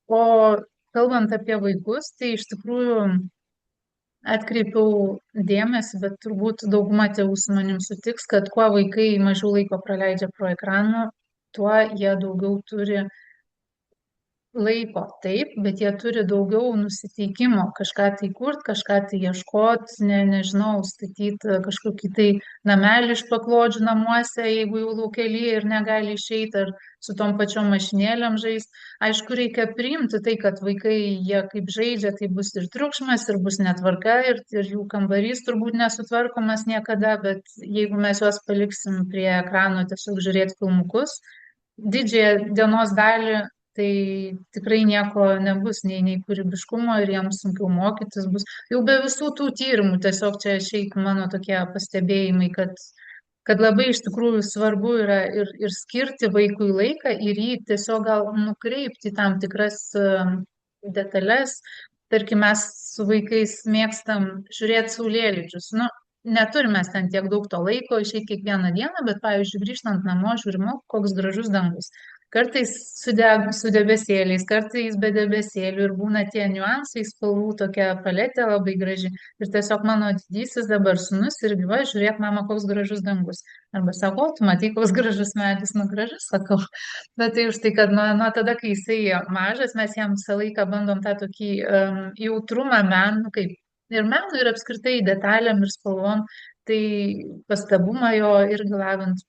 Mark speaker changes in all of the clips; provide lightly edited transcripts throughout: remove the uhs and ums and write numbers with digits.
Speaker 1: O kalbant apie vaikus, tai iš tikrųjų atkreipiau dėmesį, bet turbūt dauguma tėvų su manim sutiks, kad kuo vaikai mažiau laiko praleidžia pro ekraną, tuo jie daugiau turi laiko, taip, bet jie turi daugiau nusiteikimo kažką tai kurt, kažką tai ieškot, nežinau, statyti kažkokį tai namelį iš paklodžių namuose, jeigu jau laukely ir negali išeiti, ar su tom pačiom mašinėlėm žaisti. Aišku, reikia priimti tai, kad vaikai, jie kaip žaidžia, tai bus ir triukšmas, ir bus netvarka, ir jų kambarys turbūt nesutvarkomas niekada, bet jeigu mes juos paliksim prie ekrano tiesiog žiūrėti filmukus, didžiąją dienos dalį, tai tikrai nieko nebus, nei kūrybiškumo ir jiems sunkiau mokytis bus. Jau be visų tų tyrimų, tiesiog čia šiaip mano tokie pastebėjimai, kad labai iš tikrųjų svarbu yra ir skirti vaikui laiką ir jį tiesiog gal nukreipti į tam tikras detalės. Tarkim, mes su vaikais mėgstam žiūrėti saulėlydžius. Nu, neturim mes ten tiek daug to laiko išeiti kiekvieną dieną, bet, pavyzdžiui, grįžtant namo, žiūrime, koks gražus dangus. Kartais su debesėliais, kartais be debesėlių ir būna tie niuansai, spalvų tokia paletė labai graži. Ir tiesiog mano didysis dabar sūnus irgi va, žiūrėk, mama, koks gražus dangus. Arba sako, "O, tu matai, koks gražus medis, nu gražus, sakau. Bet tai už tai, kad nuo tada, kai jisai mažas, mes jam visą laiką bandom tą tokį jautrumą menų, kaip ir menų, ir apskritai detalėm ir spalvom, tai pastabumą jo irgi lavint.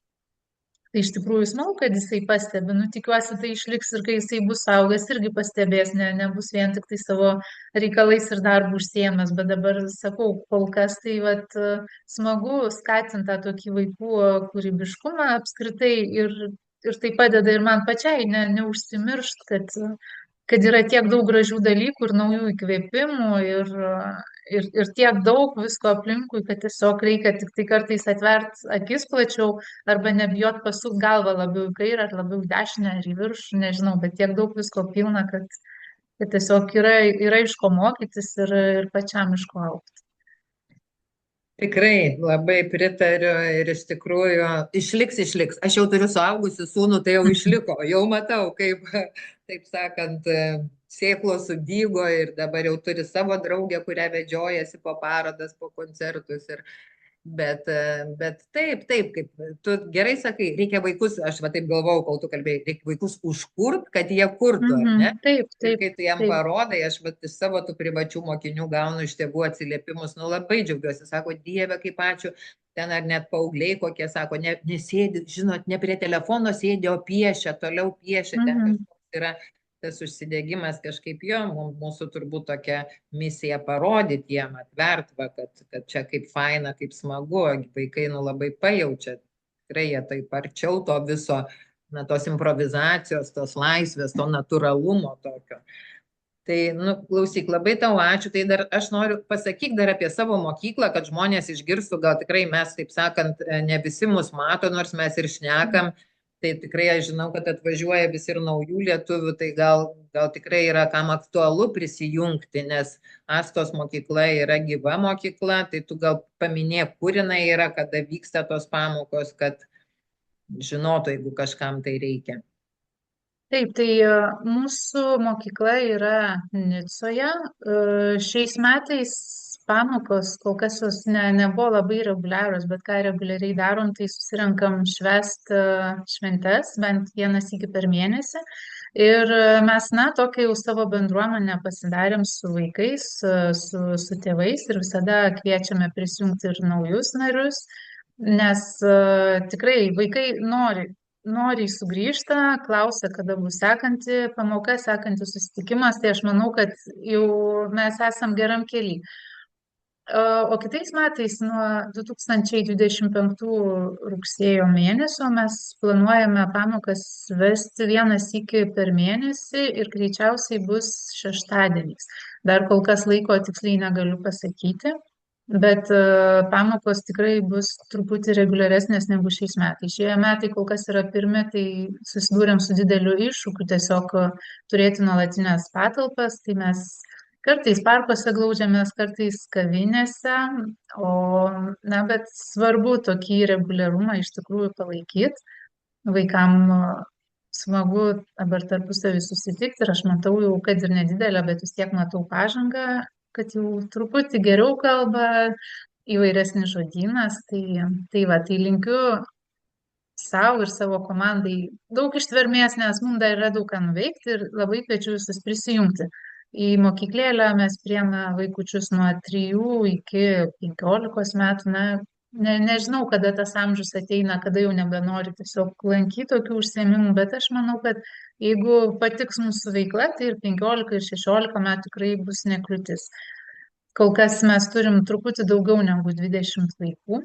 Speaker 1: Tai iš tikrųjų smagu, kad jisai pastebi. Nu, tikiuosi, tai išliks ir kai jisai bus augęs, irgi pastebės, nebus vien tik tai savo reikalais ir darbu užsiemęs. Bet dabar sakau, kol kas tai vat, smagu skatinti tą tokį vaikų kūrybiškumą apskritai ir tai padeda ir man pačiai neužsimiršt, kad yra tiek daug gražių dalykų ir naujų įkvėpimų ir tiek daug visko aplinkui, kad tiesiog reikia tik tai kartais atvert akis plačiau arba nebijot pasukti galvą labiau į kairę ar labiau į dešinę ar į viršų, nežinau, bet tiek daug visko pilna, kad tiesiog yra iš ko mokytis ir pačiam iš ko augti.
Speaker 2: Tikrai labai pritariu ir iš tikrųjų išliks. Aš jau turiu suaugusių sūnų, tai jau išliko, jau matau, kaip, taip sakant, sėklos sudygo ir dabar jau turi savo draugę, kurią vedžiojasi po parodas, po koncertus. Bet taip, kaip tu gerai sakai, reikia vaikus, aš va taip galvau, kol tu kalbėjai, reikia vaikus užkurt, kad jie kurtų, ar ne?
Speaker 1: Taip,
Speaker 2: Ir
Speaker 1: taip,
Speaker 2: kai tu jam
Speaker 1: taip.
Speaker 2: parodai, aš vat iš savo tų privačių mokinių gaunu iš tėvų atsiliepimus, nu labai džiaugiuosi, sako, Dieve, kaip ačiū, ten ar net paaugliai kokie, sako, nesėdi, žinot, ne prie telefono sėdi, o piešia, toliau piešia, ten
Speaker 1: Mhm.
Speaker 2: kažkoks yra tas užsidegimas kažkaip jo, mūsų turbūt tokia misija parodyti jiem, atvert, va, kad čia kaip faina, kaip smagu, vaikai nu labai pajaučia, tikrai jie taip arčiau to viso, na, tos improvizacijos, tos laisvės, to natūralumo tokio. Tai, nu, klausyk, labai tau ačiū. Tai dar aš noriu pasakyti dar apie savo mokyklą, kad žmonės išgirstų, gal tikrai mes, taip sakant, ne visi mus mato, nors mes ir šnekam. Tai tikrai aš žinau, kad atvažiuoja vis ir naujų lietuvių, tai gal tikrai yra kam aktualu prisijungti, nes Astos mokykla yra gyva mokykla, tai tu gal paminėk, kur jinai yra, kada vyksta tos pamokos, kad žinotų, jeigu kažkam tai reikia.
Speaker 1: Taip, tai mūsų mokykla yra Nicoje. Šiais metais pamokos kol kas jos nebuvo labai reguliarios, bet ką reguliariai darom, tai susirenkam švęst šventes bent vienas iki per mėnesį. Ir mes, na, tokią jau savo bendruomenę pasidarėm su vaikais, su tėvais ir visada kviečiame prisijungti ir naujus narius, nes tikrai vaikai noriai sugrįžta, klausia, kada bus sekanti pamoka, sekantis susitikimas, tai aš manau, kad jau mes esam geram kely. O kitais metais nuo 2025 rugsėjo mėnesio mes planuojame pamokas vesti vienas iki per mėnesį ir greičiausiai bus šeštadieniais. Dar kol kas laiko tiksliai negaliu pasakyti. Bet pamokos tikrai bus truputį reguliaresnės negu šiais metais. Šie metai kol kas yra pirmi, tai susidūrėm su dideliu iššūkiu tiesiog turėti nuolatinės patalpas. Tai mes kartais parkuose glaudžiamės, kartais kavinėse, bet svarbu tokį reguliarumą iš tikrųjų palaikyti. Vaikam smagu dabar tarpusavį susitikti ir aš matau jau, kad ir nedidelę, bet vis tiek matau pažangą, kad jau truputį geriau kalba, įvairesnis žodynas. Tai va, tai linkiu savo ir savo komandai daug ištvermės, nes mums dar yra daug ką nuveikti ir labai kviečiu visus prisijungti. Į mokyklėlę mes priėmė vaikučius nuo 3 iki 15 metų. Nežinau, kada tas amžius ateina, kada jau nebenori tiesiog lankyti tokių užsiėmimų, bet aš manau, kad jeigu patiks mūsų veikla, tai ir 15 ir 16 metų tikrai bus nekliūtis. Kol kas mes turim truputį daugiau negu 20 vaikų.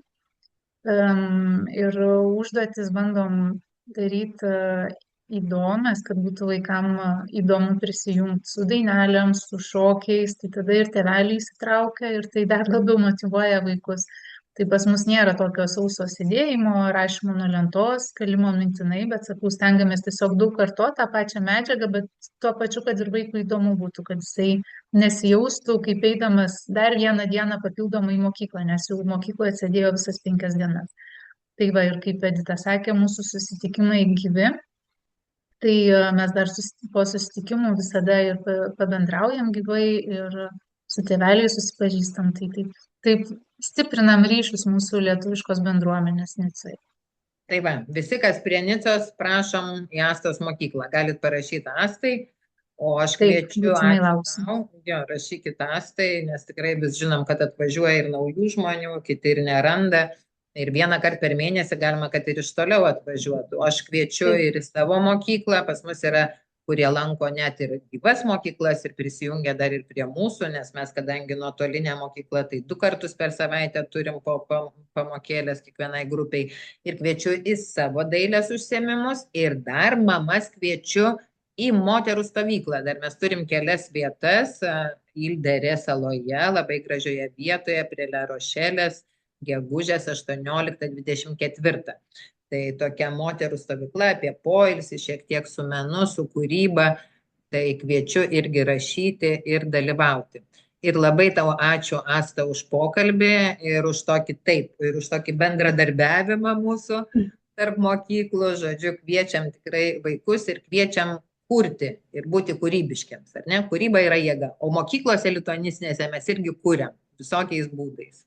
Speaker 1: Ir užduotis bandom daryti įdomias, kad būtų vaikam įdomu prisijungti su dainelėm, su šokiais, tai tada ir tėveliai įsitraukia ir tai dar labiau motyvuoja vaikus. Tai pas mus nėra tokio sauso sėdėjimo, rašymo nuo lentos, kalimo mintinai, bet sakau, stengiamės tiesiog daug kartoti tą pačią medžiagą, bet tuo pačiu, kad ir vaikui įdomu būtų, kad jisai nesijaustų kaip eidamas dar vieną dieną papildomai į mokyklą, nes jau mokykloje sėdėjo visas 5 dienas. Tai va, ir kaip Edita sakė, mūsų susitikimai gyvi. Tai mes dar po susitikimų visada ir pabendraujam gyvai ir su tėveliais susipažįstam. Taip stiprinam ryšius mūsų lietuviškos bendruomenės Nicoje.
Speaker 2: Tai va, visi, kas prie Nicos, prašom į Astos mokyklą. Galit parašyti Astai, o aš kviečiu, rašykite Astai, nes tikrai vis žinom, kad atvažiuoja ir naujų žmonių, kiti ir neranda. Ir vieną kartą per mėnesį galima, kad ir iš toliau atvažiuotų. O aš kviečiu ir į savo mokyklą. Pas mus yra, kurie lanko net ir gyvas mokyklas ir prisijungia dar ir prie mūsų, nes mes, kadangi nuotolinė mokykla, tai 2 kartus per savaitę turim po pamokėlės kiekvienai grupiai. Ir kviečiu į savo dailės užsiėmimus. Ir dar mamas kviečiu į moterų stovyklą. Dar mes turim kelias vietas Ilderė saloje, labai gražioje vietoje prie Le Rošelės, gegužės 18-24. Tai tokia moterų stovykla apie poilsį, šiek tiek su menu, su kūryba. Tai kviečiu irgi rašyti ir dalyvauti. Ir labai tau ačiū, Asta, už pokalbį ir už tokį bendradarbiavimą mūsų tarp mokyklų. Žodžiu, kviečiam tikrai vaikus ir kviečiam kurti ir būti kūrybiškiams, ar ne? Kūryba yra jėga. O mokyklose lituanistinėse mes irgi kuriam visokiais būdais.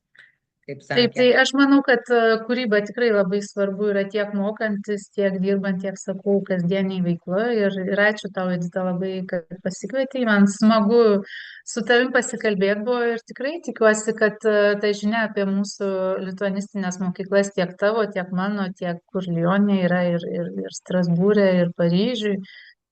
Speaker 1: Taip, tai aš manau, kad kūryba tikrai labai svarbu yra tiek mokantis, tiek dirbant, tiek sakau, kasdieniai veikla. Ir ačiū tau, Edita, labai, kad pasikvietei. Man smagu su tavim pasikalbėti buvo ir tikrai tikiuosi, kad ta žinia apie mūsų lituanistinės mokyklas tiek tavo, tiek mano, tiek kur Lyonė yra ir Strasbūrė, ir Paryžiui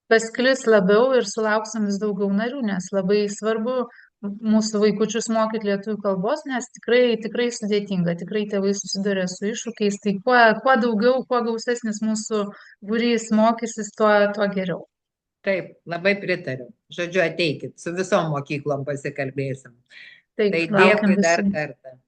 Speaker 1: pasklis labiau ir sulauksim vis daugiau narių, nes labai svarbu mūsų vaikučius mokyti lietuvių kalbos, nes tikrai sudėtinga, tikrai tėvai susiduria su iššūkiais, tai kuo daugiau, kuo gausesnis mūsų būrys mokysis, tuo geriau.
Speaker 2: Taip, labai pritariu. Žodžiu, ateikit, su visom mokyklom pasikalbėsim.
Speaker 1: Taip,
Speaker 2: tai dėkui dar kartą.